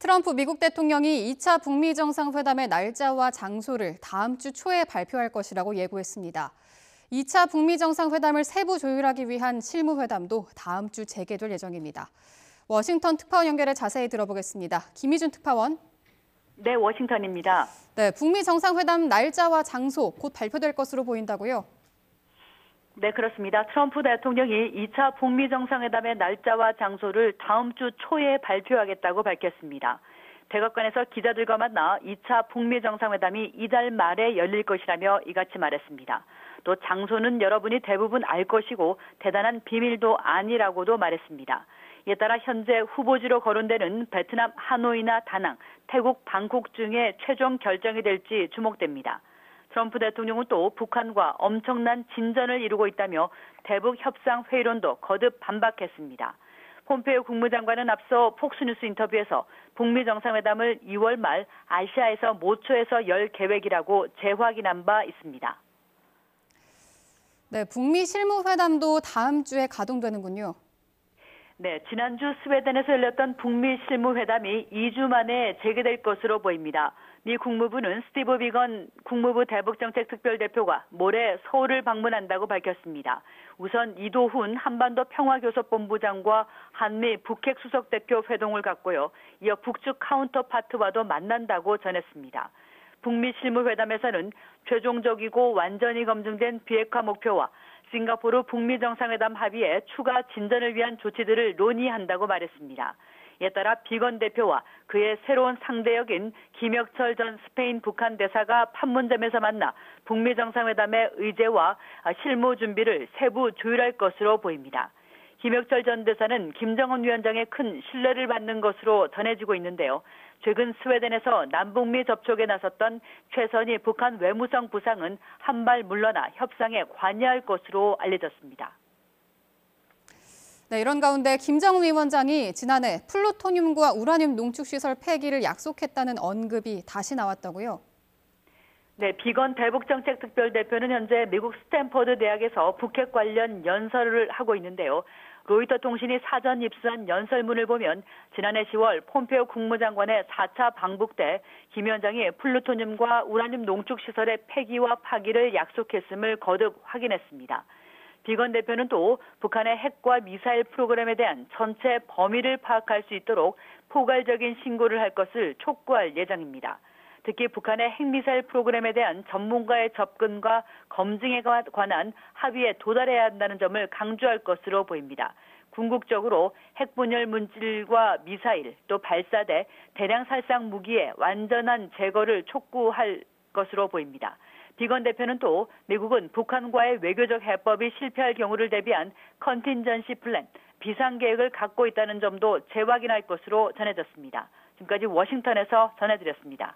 트럼프 미국 대통령이 2차 북미 정상회담의 날짜와 장소를 다음 주 초에 발표할 것이라고 예고했습니다. 2차 북미 정상회담을 세부 조율하기 위한 실무회담도 다음 주 재개될 예정입니다. 워싱턴 특파원 연결해 자세히 들어보겠습니다. 김희준 특파원. 네, 워싱턴입니다. 네, 북미 정상회담 날짜와 장소 곧 발표될 것으로 보인다고요? 네, 그렇습니다. 트럼프 대통령이 2차 북미 정상회담의 날짜와 장소를 다음 주 초에 발표하겠다고 밝혔습니다. 백악관에서 기자들과 만나 2차 북미 정상회담이 이달 말에 열릴 것이라며 이같이 말했습니다. 또 장소는 여러분이 대부분 알 것이고 대단한 비밀도 아니라고도 말했습니다. 이에 따라 현재 후보지로 거론되는 베트남 하노이나 다낭, 태국 방콕 중에 최종 결정이 될지 주목됩니다. 트럼프 대통령은 또 북한과 엄청난 진전을 이루고 있다며 대북 협상 회의론도 거듭 반박했습니다. 폼페이오 국무장관은 앞서 폭스뉴스 인터뷰에서 북미 정상회담을 2월 말 아시아에서 모처에서 열 계획이라고 재확인한 바 있습니다. 네, 북미 실무회담도 다음 주에 가동되는군요. 네, 지난주 스웨덴에서 열렸던 북미 실무회담이 2주 만에 재개될 것으로 보입니다. 미 국무부는 스티브 비건 국무부 대북정책특별대표가 모레 서울을 방문한다고 밝혔습니다. 우선 이도훈 한반도 평화교섭본부장과 한미 북핵 수석대표 회동을 갖고요. 이어 북측 카운터파트와도 만난다고 전했습니다. 북미 실무회담에서는 최종적이고 완전히 검증된 비핵화 목표와 싱가포르 북미 정상회담 합의의 추가 진전을 위한 조치들을 논의한다고 말했습니다. 이에 따라 비건 대표와 그의 새로운 상대역인 김혁철 전 스페인 북한 대사가 판문점에서 만나 북미 정상회담의 의제와 실무 준비를 세부 조율할 것으로 보입니다. 김혁철 전 대사는 김정은 위원장의 큰 신뢰를 받는 것으로 전해지고 있는데요. 최근 스웨덴에서 남북미 접촉에 나섰던 최선희 북한 외무성 부상은 한 발 물러나 협상에 관여할 것으로 알려졌습니다. 네, 이런 가운데 김정은 위원장이 지난해 플루토늄과 우라늄 농축시설 폐기를 약속했다는 언급이 다시 나왔다고요? 네, 비건 대북정책특별대표는 현재 미국 스탠퍼드 대학에서 북핵 관련 연설을 하고 있는데요. 로이터 통신이 사전 입수한 연설문을 보면 지난해 10월 폼페이오 국무장관의 4차 방북 때 김 위원장이 플루토늄과 우라늄 농축시설의 폐기와 파기를 약속했음을 거듭 확인했습니다. 비건 대표는 또 북한의 핵과 미사일 프로그램에 대한 전체 범위를 파악할 수 있도록 포괄적인 신고를 할 것을 촉구할 예정입니다. 특히 북한의 핵미사일 프로그램에 대한 전문가의 접근과 검증에 관한 합의에 도달해야 한다는 점을 강조할 것으로 보입니다. 궁극적으로 핵분열 물질과 미사일, 또 발사대, 대량 살상 무기의 완전한 제거를 촉구할 것으로 보입니다. 비건 대표는 또 미국은 북한과의 외교적 해법이 실패할 경우를 대비한 컨틴전시 플랜, 비상계획을 갖고 있다는 점도 재확인할 것으로 전해졌습니다. 지금까지 워싱턴에서 전해드렸습니다.